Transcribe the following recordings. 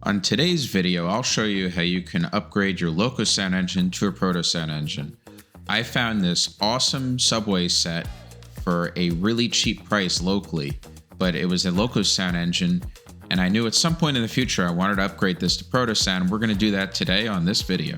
On today's video, I'll show you how you can upgrade your Locosound engine to a Protosound engine. I found this awesome subway set for a really cheap price locally, but it was a Locosound engine, and I knew at some point in the future I wanted to upgrade this to Protosound. We're going to do that today on this video.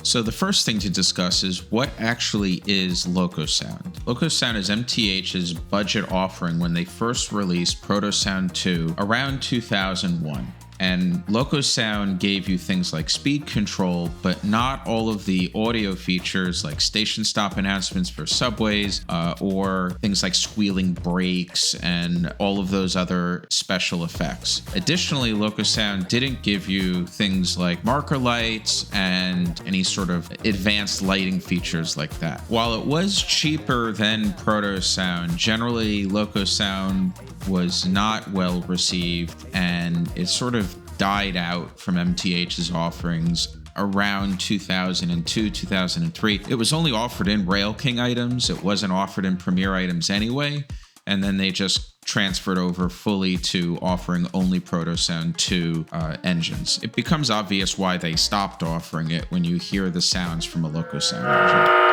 So the first thing to discuss is what actually is Locosound. Locosound is MTH's budget offering when they first released Protosound 2 around 2001. And Locosound gave you things like speed control, but not all of the audio features like station stop announcements for subways, or things like squealing brakes and all of those other special effects. Additionally, Locosound didn't give you things like marker lights and any sort of advanced lighting features like that. While it was cheaper than Protosound, generally Locosound was not well received, and it sort of died out from MTH's offerings around 2002, 2003. It was only offered in Rail King items. It wasn't offered in Premier items anyway. And then they just transferred over fully to offering only Protosound 2 engines. It becomes obvious why they stopped offering it when you hear the sounds from a Locosound engine.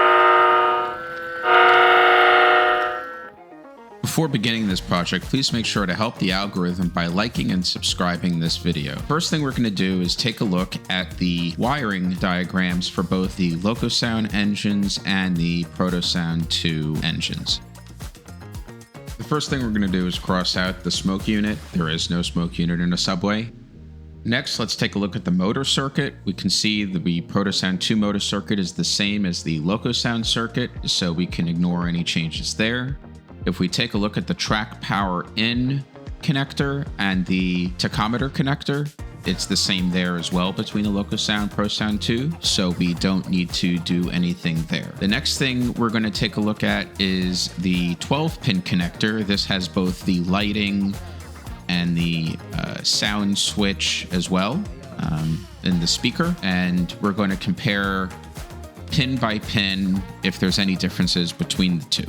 Before beginning this project, please make sure to help the algorithm by liking and subscribing this video. First thing we're going to do is take a look at the wiring diagrams for both the Locosound engines and the Protosound 2 engines. The first thing we're going to do is cross out the smoke unit. There is no smoke unit in a subway. Next, let's take a look at the motor circuit. We can see the Protosound 2 motor circuit is the same as the Locosound circuit, so we can ignore any changes there. If we take a look at the track power in connector and the tachometer connector, it's the same there as well between the Locosound and Protosound 2, so we don't need to do anything there. The next thing we're going to take a look at is the 12-pin connector. This has both the lighting and the sound switch as well in the speaker, and we're going to compare pin by pin if there's any differences between the two.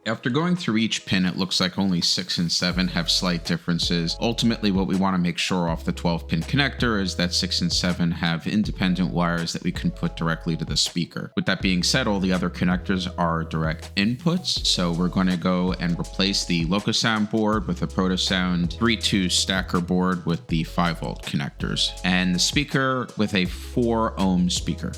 After going through each pin, it looks like only 6 and 7 have slight differences. Ultimately, what we want to make sure off the 12-pin connector is that 6 and 7 have independent wires that we can put directly to the speaker. With that being said, all the other connectors are direct inputs, so we're going to go and replace the Locosound board with a Protosound 3.2 stacker board with the 5-volt connectors, and the speaker with a 4-ohm speaker.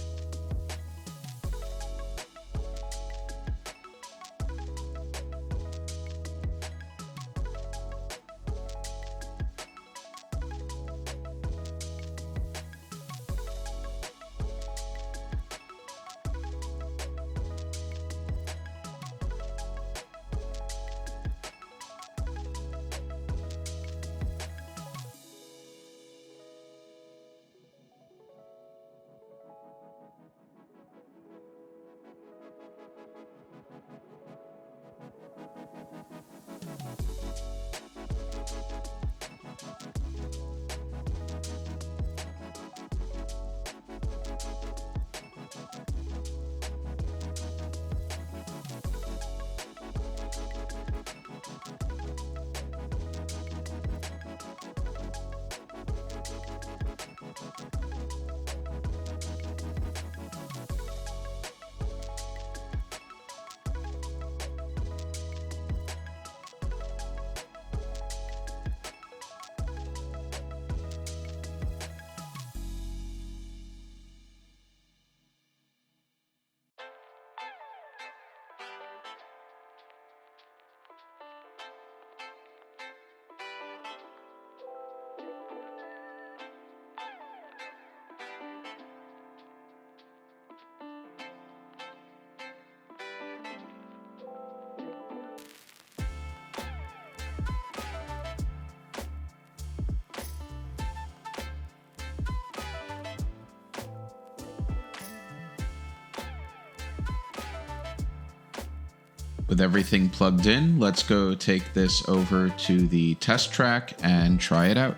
With everything plugged in, let's go take this over to the test track and try it out.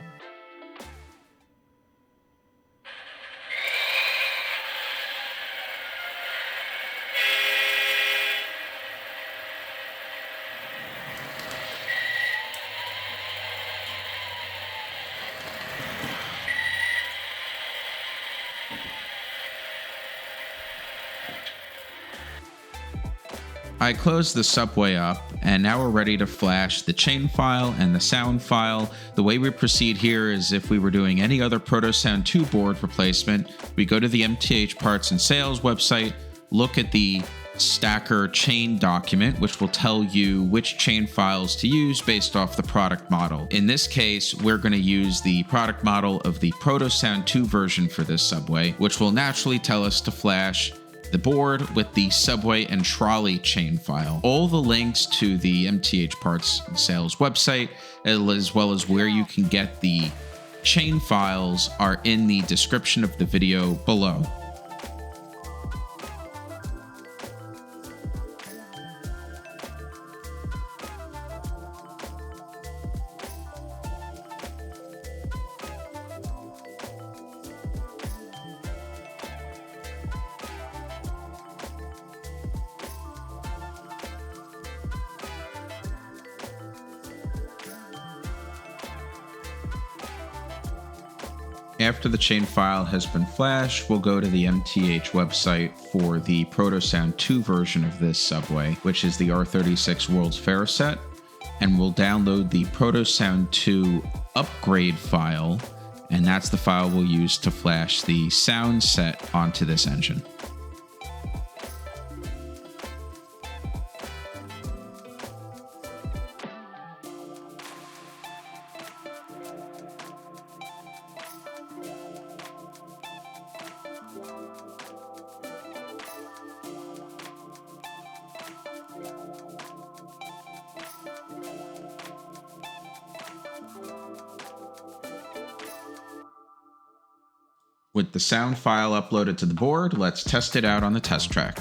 I closed the subway up, and now we're ready to flash the chain file and the sound file. The way we proceed here is if we were doing any other Protosound 2 board replacement, we go to the MTH Parts and Sales website, look at the stacker chain document, which will tell you which chain files to use based off the product model. In this case, we're going to use the product model of the Protosound 2 version for this subway, which will naturally tell us to flash the board with the subway and trolley chain file. All the links to the MTH Parts and Sales website, as well as where you can get the chain files, are in the description of the video below. After the chain file has been flashed, we'll go to the MTH website for the Protosound 2 version of this subway, which is the R36 World's Fair set, and we'll download the Protosound 2 upgrade file, and that's the file we'll use to flash the sound set onto this engine. With the sound file uploaded to the board, let's test it out on the test track.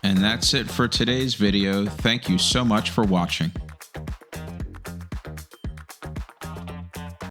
And that's it for today's video. Thank you so much for watching.